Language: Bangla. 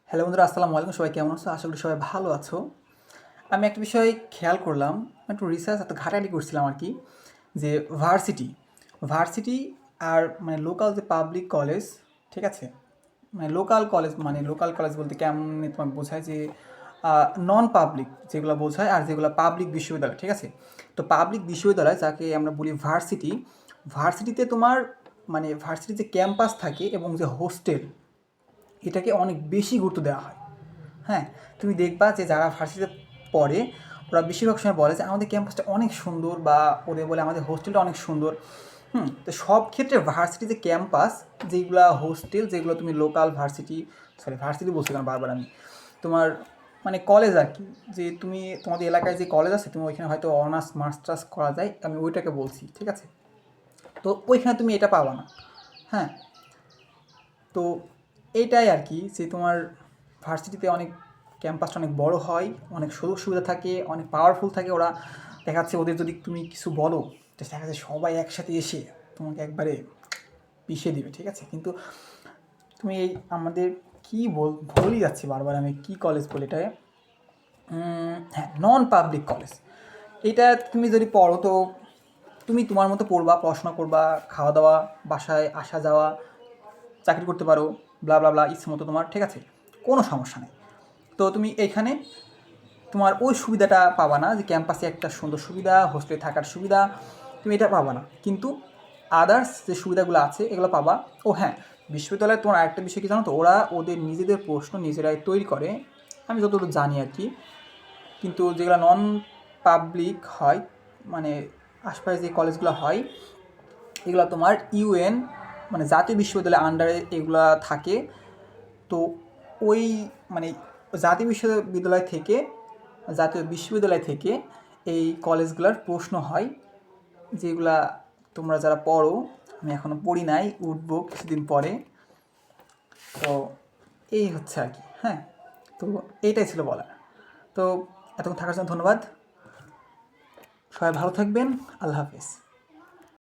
হ্যালো বন্ধুরা, আসসালামু আলাইকুম। সবাই কেমন আছো? আশা করি সবাই ভালো আছো। আমি একটা বিষয় খেয়াল করলাম, একটু রিসার্চ এত ঘাটাঘাটি করছিলাম আর কি, যে ভার্সিটি ভার্সিটি আর মানে লোকাল যে পাবলিক কলেজ, ঠিক আছে, মানে লোকাল কলেজ বলতে কেমন তোমাকে বোঝায় যে নন পাবলিক যেগুলো বোঝায়, আর যেগুলো পাবলিক বিশ্ববিদ্যালয়, ঠিক আছে। তো পাবলিক বিশ্ববিদ্যালয় যাকে আমরা বলি ভার্সিটি, ভার্সিটিতে তোমার মানে ভার্সিটির যে ক্যাম্পাস থাকে এবং যে হোস্টেল, এটাকে অনেক বেশি গুরুত্ব দেওয়া হয়। হ্যাঁ, তুমি দেখবা যে যারা ভার্সিটিতে পড়ে ওরা বেশিরভাগ সময় বলে যে আমাদের ক্যাম্পাসটা অনেক সুন্দর, বা ওদের বলে আমাদের হোস্টেলটা অনেক সুন্দর। তো সব ক্ষেত্রে ভার্সিটি যে ক্যাম্পাস, যেগুলো হোস্টেল, যেগুলো তুমি লোকাল ভার্সিটি, ভার্সিটি বলছি কারণ বারবার আমি, তোমার মানে কলেজ আর কি, যে তুমি তোমাদের এলাকায় যে কলেজ আছে তুমি ওইখানে হয়তো অনার্স মাস্টার্স করা যায়, আমি ওইটাকে বলছি, ঠিক আছে। তো ওইখানে তুমি এটা পাবা না। হ্যাঁ, তো এইটাই আর কি, যে তোমার ভার্সিটিতে অনেক ক্যাম্পাসটা অনেক বড় হয়, অনেক সুযোগ সুবিধা থাকে, অনেক পাওয়ারফুল থাকে ওরা। দেখা যাচ্ছে ওদের যদি তুমি কিছু বলো, তো দেখা যাচ্ছে সবাই একসাথে এসে তোমাকে একবারে পিষিয়ে দিবে, ঠিক আছে। কিন্তু তুমি এই আমাদের কী বলি যাচ্ছি বারবার, আমি কি কলেজ বলি এটা, হ্যাঁ, নন পাবলিক কলেজ। এটা তুমি যদি পড়ো তো তুমি তোমার মতো পড়বা, পড়াশোনা করবা, খাওয়া দাওয়া, বাসায় আসা যাওয়া, চাকরি করতে পারো, ব্লা ব্লা ব্লা, ইচ্ছে মতো তোমার, ঠিক আছে, কোনো সমস্যা নেই। তো তুমি এইখানে তোমার ওই সুবিধাটা পাবা না, যে ক্যাম্পাসে একটা সুন্দর সুবিধা, হোস্টেলে থাকার সুবিধা, তুমি এটা পাবা না। কিন্তু আদার্স যে সুবিধাগুলো আছে এগুলো পাবা। ও হ্যাঁ, বিশ্ববিদ্যালয়ে তোমার আরেকটা বিষয় কি জানো তো, ওরা ওদের নিজেদের প্রশ্ন নিজেরাই তৈরি করে, আমি যতটুকু জানি আর কি। কিন্তু যেগুলো নন পাবলিক হয়, মানে আশপাশে যে কলেজগুলো হয়, এগুলো তোমার ইউএন মানে জাতীয় বিশ্ববিদ্যালয়ের আন্ডারে এগুলা থাকে। তো ওই মানে জাতীয় বিশ্ববিদ্যালয় থেকে জাতীয় বিশ্ববিদ্যালয় থেকে এই কলেজগুলোর প্রশ্ন হয়, যেগুলা তোমরা যারা পড়ো, আমি এখনও পড়ি নাই, উঠবো কিছুদিন পরে। তো এই হচ্ছে আর কি। হ্যাঁ, তো এইটাই ছিল বলার। তো এতক্ষণ থাকার জন্য ধন্যবাদ। সবাই ভালো থাকবেন। আল্লাহ হাফিজ।